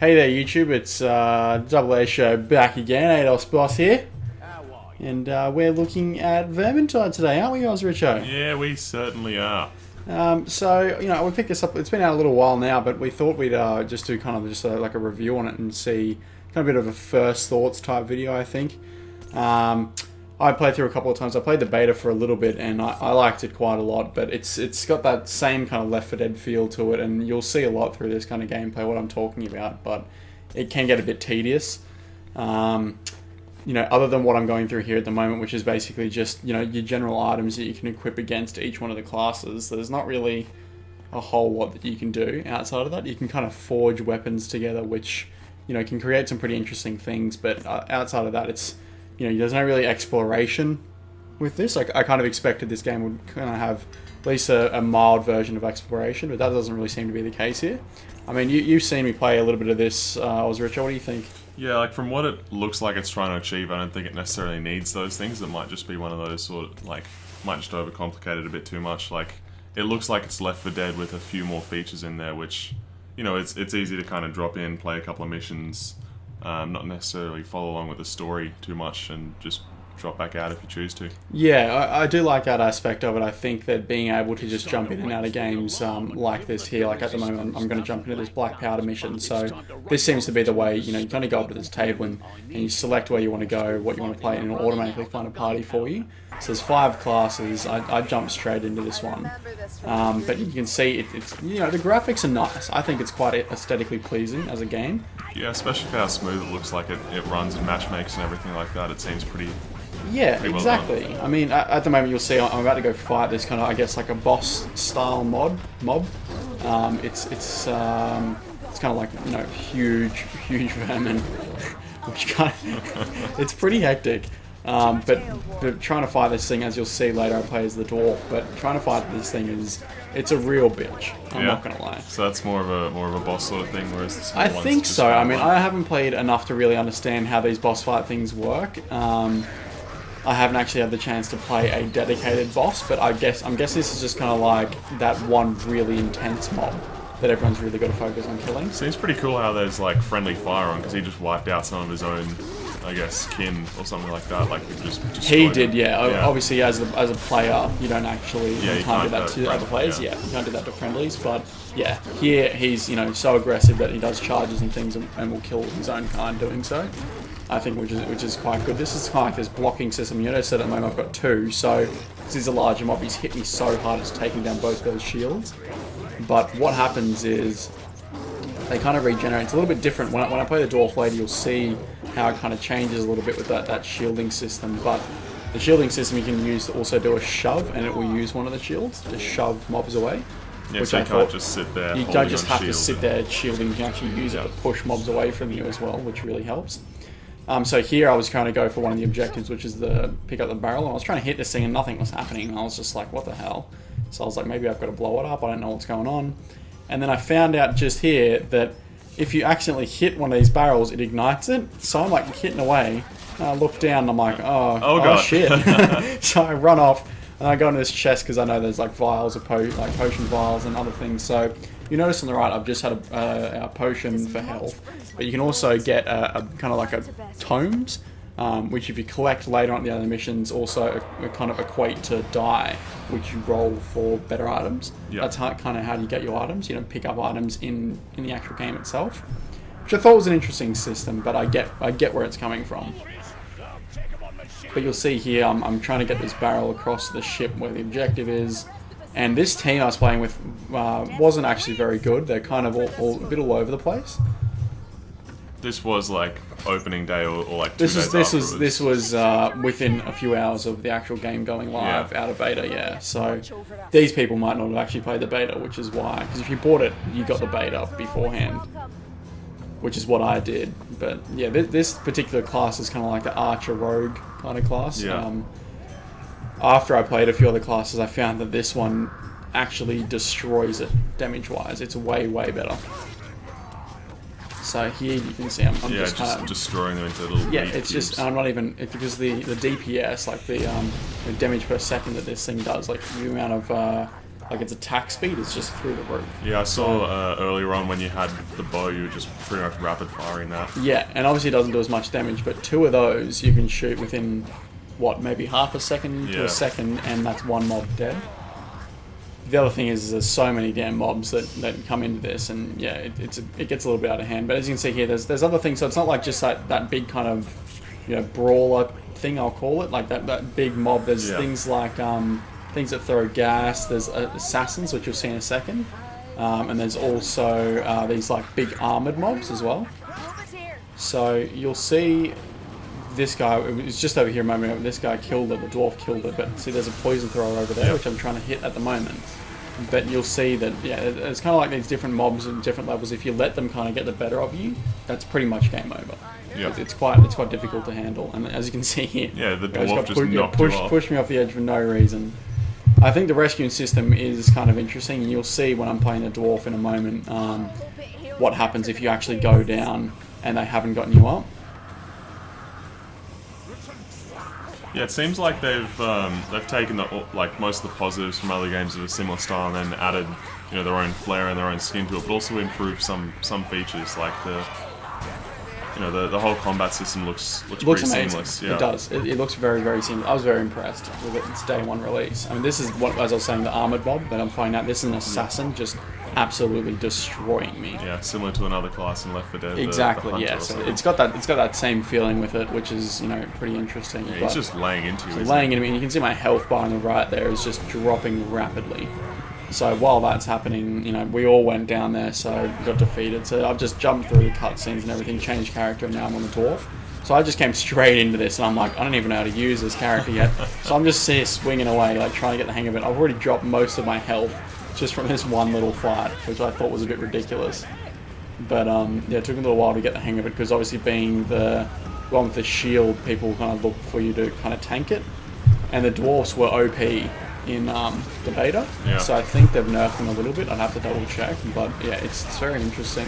Hey there YouTube, it's Double A Show back again, AydosBoss here. And we're looking at Vermintide today, aren't we, AusRicho? Yeah, we certainly are. So, you know, we picked this up, it's been out a little while now, but we thought we'd just do kind of just like a review on it and see, kind of a bit of a first thoughts type video, I think. I played through a couple of times. I played the beta for a little bit and I liked it quite a lot, but it's got that same kind of Left 4 Dead feel to it, and you'll see a lot through this kind of gameplay what I'm talking about, but it can get a bit tedious. You know, other than what I'm going through here at the moment, which is basically just, you know, your general items that you can equip against each one of the classes, there's not really a whole lot that you can do outside of that. You can kind of forge weapons together, which, you know, can create some pretty interesting things, but outside of that, it's, you know, there's no really exploration with this. I kind of expected this game would kind of have at least a mild version of exploration, but that doesn't really seem to be the case here. I mean, you've seen me play a little bit of this, AusRicho. What do you think? Yeah, like from what it looks like it's trying to achieve, I don't think it necessarily needs those things. It might just be one of those sort of, like, might just overcomplicate it a bit too much. Like, it looks like it's Left 4 Dead with a few more features in there, which, you know, it's easy to kind of drop in, play a couple of missions, not necessarily follow along with the story too much, and just drop back out if you choose to. Yeah, I do like that aspect of it. I think that being able to just jump in and out of games like this here, like at the moment I'm going to jump into this black powder mission, so this seems to be the way, you know, you kind of go up to this table and you select where you want to go, what you want to play, and it'll automatically find a party for you. So there's 5 classes. I jumped straight into this one, but you can see it's, you know, the graphics are nice. I think it's quite aesthetically pleasing as a game. Yeah, especially for how smooth it looks like it runs and matchmakes and everything like that. It seems pretty... Yeah, exactly. I mean, at the moment you'll see I'm about to go fight this kind of, I guess, like a boss style mob. It's kind of like, you know, huge vermin, which kind of, it's pretty hectic. But trying to fight this thing, as you'll see later, I play as the dwarf. But trying to fight this thing it's a real bitch. I'm not gonna lie. So that's more of a boss sort of thing, whereas the small I ones think just so. I mean, run. I haven't played enough to really understand how these boss fight things work. I haven't actually had the chance to play a dedicated boss, but I'm guessing this is just kind of like that one really intense mob that everyone's really got to focus on killing. Seems pretty cool how there's like friendly fire on, because he just wiped out some of his own, I guess, kin or something like that. Like just he did, yeah. Obviously, as a player, you don't actually you can't do that to other players. Yeah, you can't do that to friendlies. But yeah, here he's, you know, so aggressive that he does charges and things and will kill his own kind doing so. I think, which is quite good. This is kind of like this blocking system. You notice that at the moment I've got 2, so this is a larger mob. He's hit me so hard it's taking down both those shields. But what happens is they kind of regenerate. It's a little bit different. When I play the dwarf lady, you'll see how it kind of changes a little bit with that shielding system. But the shielding system you can use to also do a shove, and it will use one of the shields to shove mobs away. Yeah, so you can't just sit there. You don't just have to sit there shielding. You can actually use it to push mobs away from you as well, which really helps. So here I was trying to go for one of the objectives, which is the pick up the barrel, and I was trying to hit this thing and nothing was happening, and I was just like, what the hell? So I was like, maybe I've got to blow it up, I don't know what's going on. And then I found out just here that if you accidentally hit one of these barrels, it ignites it. So I'm like hitting away, and I look down and I'm like, oh shit. So I run off and I go into this chest because I know there's like vials of potion vials and other things. So you notice on the right, I've just had a potion for health, but you can also get a kind of like a tomes, which if you collect later on the other missions also kind of equate to die, which you roll for better items. Yep. That's kind of how you get your items. You know, pick up items in the actual game itself, which I thought was an interesting system, but I get where it's coming from. But you'll see here, I'm trying to get this barrel across the ship where the objective is. And this team I was playing with wasn't actually very good. They're kind of a bit all over the place. This was like opening day or like this was within a few hours of the actual game going live out of beta. Yeah, so these people might not have actually played the beta, which is why. Because if you bought it, you got the beta beforehand, which is what I did. But yeah, this particular class is kind of like the archer rogue kind of class. Yeah. After I played a few other classes, I found that this one actually destroys it damage-wise. It's way better. So here you can see I'm just kind of destroying them into little it's cubes. just I'm not even because the DPS, like the damage per second that this thing does, like the amount of like its attack speed is just through the roof. Yeah, I saw earlier on when you had the bow, you were just pretty much rapid firing that. Yeah, and obviously it doesn't do as much damage, but 2 of those you can shoot within, what, maybe half a second to a second, and that's 1 mob dead. The other thing is there's so many damn mobs that come into this, and yeah, it gets a little bit out of hand. But as you can see here, there's other things, so it's not like just that big kind of, you know, brawler thing, I'll call it, like that big mob. There's things like things that throw gas. There's assassins, which you'll see in a second, and there's also these like big armored mobs as well. So you'll see this guy, it was just over here a moment ago, this guy killed it, the dwarf killed it, but see there's a poison thrower over there, which I'm trying to hit at the moment. But you'll see that, yeah, it's kind of like these different mobs at different levels. If you let them kind of get the better of you, that's pretty much game over. Yeah. It's quite difficult to handle, and as you can see here, the dwarf just knocked you off. Pushed me off the edge for no reason. I think the rescuing system is kind of interesting, and you'll see when I'm playing a dwarf in a moment what happens if you actually go down and they haven't gotten you up. Yeah, it seems like they've taken like most of the positives from other games of a similar style and then added, you know, their own flair and their own skin to it, but also improved some features like the whole combat system looks pretty amazing. Seamless. Yeah. It does. It looks very, very seamless. I was very impressed with its day 1 release. I mean, this is what, as I was saying, the armored mob, but I'm finding out this is an assassin just absolutely destroying me. Yeah, similar to another class in Left 4 Dead. Exactly. Yeah. So it's got that same feeling with it, which is, you know, pretty interesting. Yeah, he's just laying into you. Laying into me, and you can see my health bar on the right there is just dropping rapidly. So while that's happening, you know, we all went down there, so got defeated. So I've just jumped through the cutscenes and everything, changed character, and now I'm on the dwarf. So I just came straight into this, and I'm like, I don't even know how to use this character yet. So I'm just here swinging away, like trying to get the hang of it. I've already dropped most of my health just from this one little fight, which I thought was a bit ridiculous. But yeah, it took a little while to get the hang of it, because obviously being the one with the shield, people kind of look for you to kind of tank it. And the dwarfs were OP in the beta, so I think they've nerfed them a little bit. I'd have to double check, but yeah, it's very interesting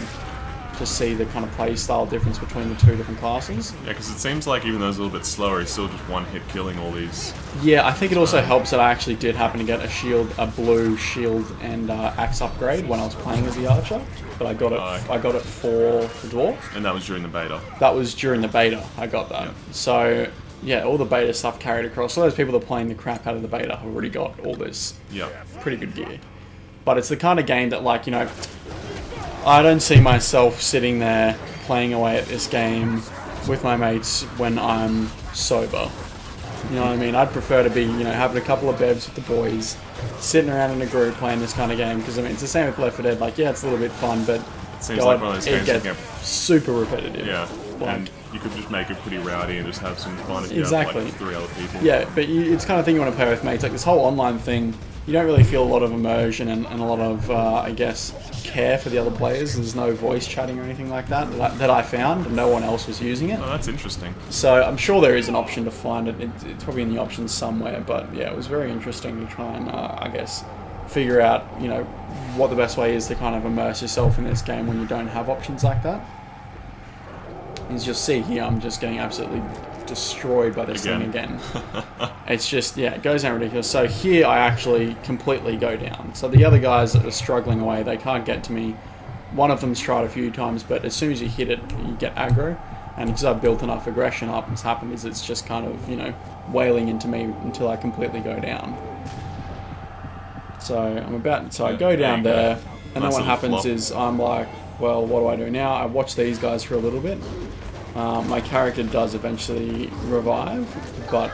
to see the kind of play style difference between the 2 different classes. Yeah, because it seems like even though it's a little bit slower, he's still just one hit killing all these. Yeah, I think it also helps that I actually did happen to get a blue shield and axe upgrade when I was playing as the archer, but I got it for the dwarf. And that was during the beta. That was during the beta. I got that. Yeah. So yeah, all the beta stuff carried across. So those people that are playing the crap out of the beta have already got all this pretty good gear. But it's the kind of game that, like, you know, I don't see myself sitting there playing away at this game with my mates when I'm sober. You know what I mean? I'd prefer to be, you know, having a couple of bevs with the boys, sitting around in a group playing this kind of game. Because I mean, it's the same with Left 4 Dead. Like, yeah, it's a little bit fun, but it seems like one of those games that gets super repetitive. Yeah, like, and you could just make it pretty rowdy and just have some fun if you have like 3 other people. Yeah, but it's kind of thing you want to play with mates. Like this whole online thing, you don't really feel a lot of immersion and a lot of, I guess, care for the other players. There's no voice chatting or anything like that that I found, and no one else was using it. Oh, that's interesting. So I'm sure there is an option to find it. It's probably in the options somewhere, but yeah, it was very interesting to try and, I guess, figure out, you know, what the best way is to kind of immerse yourself in this game when you don't have options like that. As you'll see here, I'm just getting absolutely destroyed by this thing again. It's just, yeah, it goes down ridiculous. So here I actually completely go down. So the other guys that are struggling away, they can't get to me. One of them's tried a few times, but as soon as you hit it, you get aggro. And because I've built enough aggression up, what's happened is it's just kind of, you know, wailing into me until I completely go down. So I go down there, and then what happens is I'm like, well, what do I do now? I watch these guys for a little bit. My character does eventually revive, but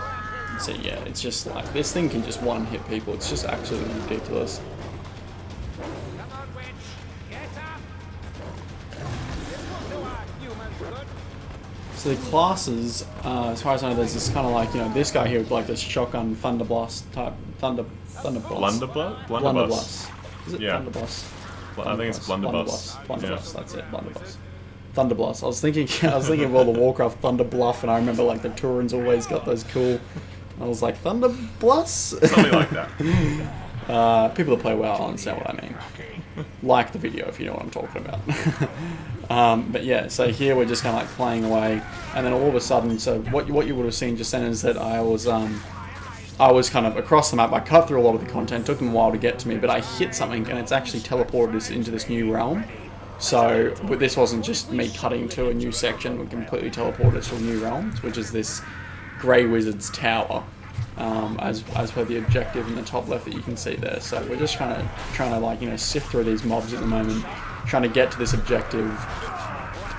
so yeah, it's just like this thing can just one-hit people. It's just absolutely ridiculous. So the classes, as far as I know, there's this kind of like, you know, this guy here with like this shotgun Thunderblast type Thunderblast. Blunderbuss? Is it Blunderbuss? I think it's Blunderbuss. Blunderbuss, that's it, Blunderbuss. Thunderblast. I was thinking of World of Warcraft Thunderbluff, and I remember like the Turans always got those cool. I was like, Thunderbluss? Something like that. People that play WoW understand what I mean. Like the video if you know what I'm talking about. But yeah, so here we're just kind of like playing away, and then all of a sudden, so what you would have seen just then is that I was I was kind of across the map. I cut through a lot of the content. Took them a while to get to me, but I hit something and it's actually teleported us into this new realm. So, but this wasn't just me cutting to a new section. We completely teleported us to a new realm, which is this Grey Wizard's Tower, as per the objective in the top left that you can see there. So we're just trying to like, you know, sift through these mobs at the moment, trying to get to this objective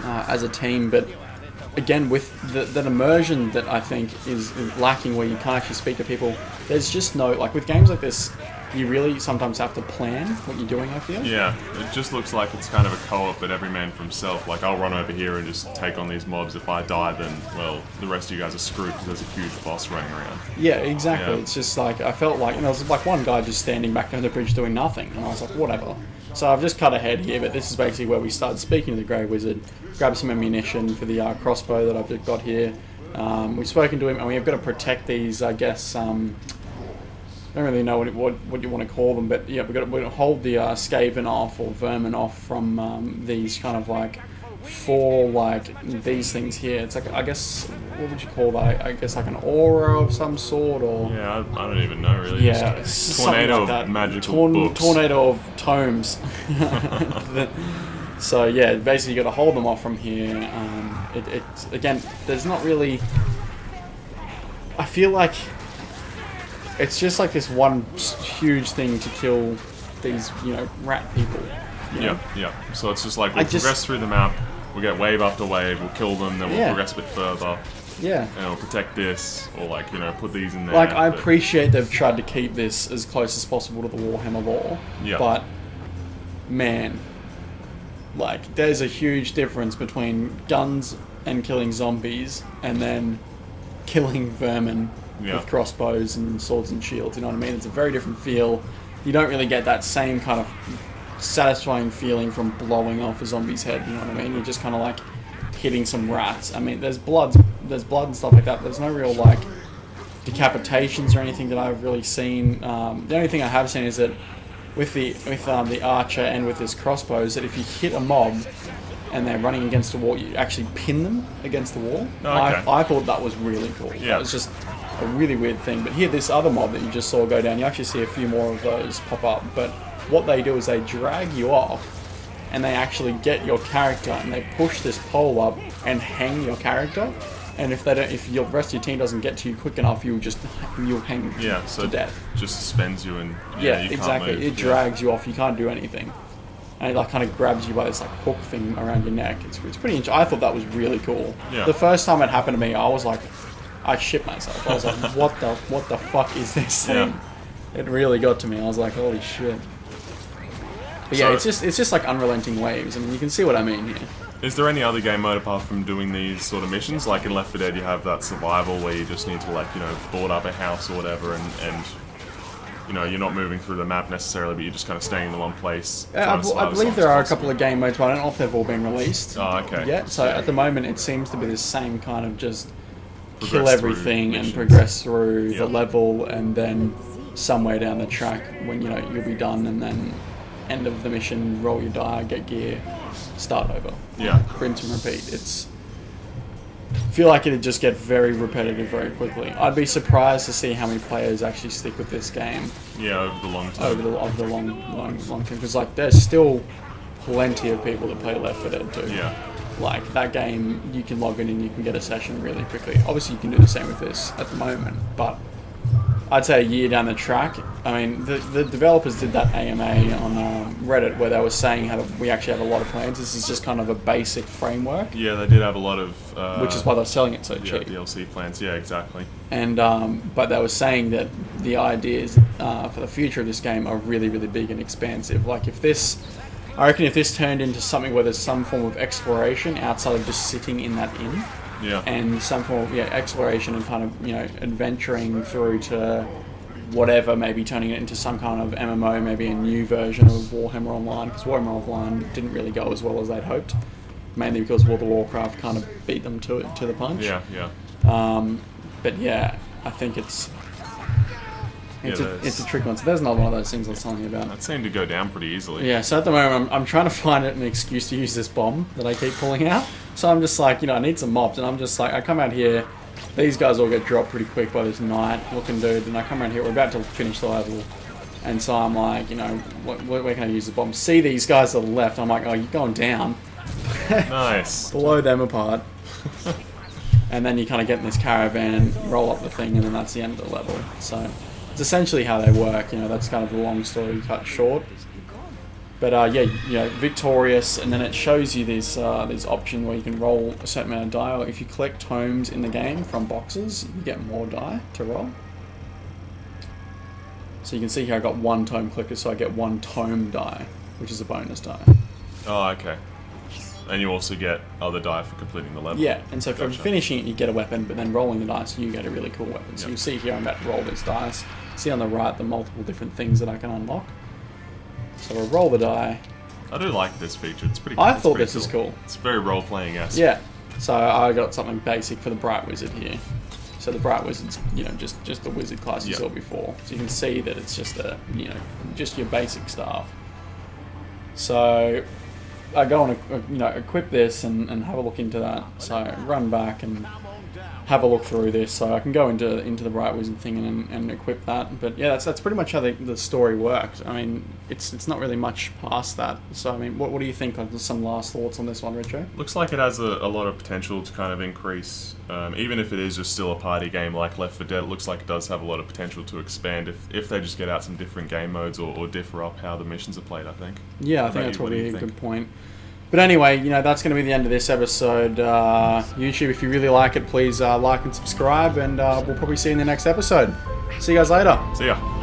as a team. But again, with that immersion that I think is lacking, where you can't actually speak to people, there's just no, like with games like this, you really sometimes have to plan what you're doing, I feel. Yeah, it just looks like it's kind of a co-op, but every man for himself. Like, I'll run over here and just take on these mobs. If I die, then, well, the rest of you guys are screwed because there's a huge boss running around. Yeah, exactly. Yeah. It's just like, I felt like, you know, it was like one guy just standing back on the bridge doing nothing, and I was like, whatever. So I've just cut ahead here, but this is basically where we started speaking to the Grey Wizard, grab some ammunition for the crossbow that I've got here. We've spoken to him, and we've got to protect these, I guess, I don't really know what you want to call them, but yeah, we're going to hold the Skaven off, or vermin off, from these kind of like 4 like these things here. It's like, I guess, what would you call that? I guess like an aura of some sort, or yeah, I don't even know really. Yeah, just tornado like of magical books. Tornado of tomes. So yeah, basically you got to hold them off from here. It's again, there's not really. I feel like it's just like this one huge thing to kill these, you know, rat people. You know? Yeah. So it's just like we'll progress through the map, we'll get wave after wave, we'll kill them, then we'll progress a bit further. Yeah. And we'll protect this, or like, you know, put these in there. Like, I appreciate they've tried to keep this as close as possible to the Warhammer lore. Yeah. But, man, like, there's a huge difference between guns and killing zombies, and then killing vermin with crossbows and swords and shields, you know what I mean? It's a very different feel. You don't really get that same kind of satisfying feeling from blowing off a zombie's head, you know what I mean? You're just kind of like hitting some rats. I mean, there's blood and stuff like that, but there's no real like decapitations or anything that I've really seen. The only thing I have seen is that with the archer and with his crossbows, that if you hit a mob and they're running against the wall, you actually pin them against the wall. Oh, okay. I thought that was really cool. Yeah. That was just a really weird thing. But here, this other mob that you just saw go down, you actually see a few more of those pop up. But what they do is they drag you off, and they actually get your character, and they push this pole up and hang your character. And if the rest of your team doesn't get to you quick enough, you'll hang to death. Just suspends you, and you exactly. can't move. It drags you off. You can't do anything. And it like kind of grabs you by this like hook thing around your neck. It's pretty interesting. I thought that was really cool. Yeah. The first time it happened to me, I was like, I shit myself. I was like, what the fuck is this thing? Yeah. It really got to me. I was like, holy shit. But yeah, it's just like unrelenting waves. I mean, you can see what I mean here. Is there any other game mode apart from doing these sort of missions? Like in Left 4 Dead, you have that survival where you just need to, like, you know, board up a house or whatever, and you know, you're not moving through the map necessarily, but you're just kind of staying in one place. I believe there are a couple of game modes, but I don't know if they've all been released yet. So at the moment, it seems to be the same kind of just kill everything and progress through the level, and then somewhere down the track when, you know, you'll be done, and then end of the mission, roll your die, get gear, start over. Yeah. Rinse and repeat. I feel like it'd just get very repetitive very quickly. I'd be surprised to see how many players actually stick with this game. Yeah, over the long term. Over the long term, because like there's still plenty of people that play Left 4 Dead 2. Yeah. Like that game, you can log in and you can get a session really quickly. Obviously, you can do the same with this at the moment, but I'd say a year down the track. I mean, the developers did that AMA on Reddit where they were saying how we actually have a lot of plans. This is just kind of a basic framework. Yeah, they did have a lot of... which is why they're selling it so cheap. DLC plans, yeah, exactly. And but they were saying that the ideas for the future of this game are really, really big and expansive. Like I reckon if this turned into something where there's some form of exploration outside of just sitting in that inn, and some form of exploration and kind of, you know, adventuring through to whatever, maybe turning it into some kind of MMO, maybe a new version of Warhammer Online, because Warhammer Online didn't really go as well as they'd hoped, mainly because World of Warcraft kind of beat them to the punch. But yeah, I think it's a tricky one. So there's another one of those things I was telling you about. That seemed to go down pretty easily. Yeah, so at the moment I'm trying to find an excuse to use this bomb that I keep pulling out. So I'm just like, you know, I need some mobs, and I'm just like, I come out here, these guys all get dropped pretty quick by this knight looking dude, and I come around here, we're about to finish the level, and so I'm like, you know, where can I use the bomb? See these guys to the left, I'm like, oh, you're going down. Nice. Blow them apart. And then you kind of get in this caravan, roll up the thing, and then that's the end of the level. So it's essentially how they work, you know, that's kind of the long story cut short. But yeah, you know, victorious, and then it shows you this option where you can roll a certain amount of die. Or if you collect tomes in the game from boxes, you get more die to roll. So you can see here I got 1 tome clicker, so I get 1 tome die, which is a bonus die. Oh, okay. And you also get other die for completing the level. Yeah, and so from finishing it, you get a weapon, but then rolling the dice, you get a really cool weapon. So you see here I'm about to roll these dice. See on the right the multiple different things that I can unlock. So we'll roll the die. I do like this feature. It's pretty. I thought this was cool. It's very role-playing-esque. Yeah. So I got something basic for the Bright Wizard here. So the Bright Wizard's, you know, just the wizard class you saw before. So you can see that it's just just your basic stuff. So I go and equip this and have a look into that. So run back and have a look through this. So I can go into the Bright Wizard thing and equip that. But yeah, that's pretty much how the story works. I mean, it's not really much past that. So I mean, what do you think? Some last thoughts on this one, Richo? Looks like it has a lot of potential to kind of increase, even if it is just still a party game like Left 4 Dead. It looks like it does have a lot of potential to expand if they just get out some different game modes or differ up how the missions are played. I think. Yeah, I think that's probably a good point. But anyway, you know, that's going to be the end of this episode. YouTube, if you really like it, please like and subscribe, and we'll probably see you in the next episode. See you guys later. See ya.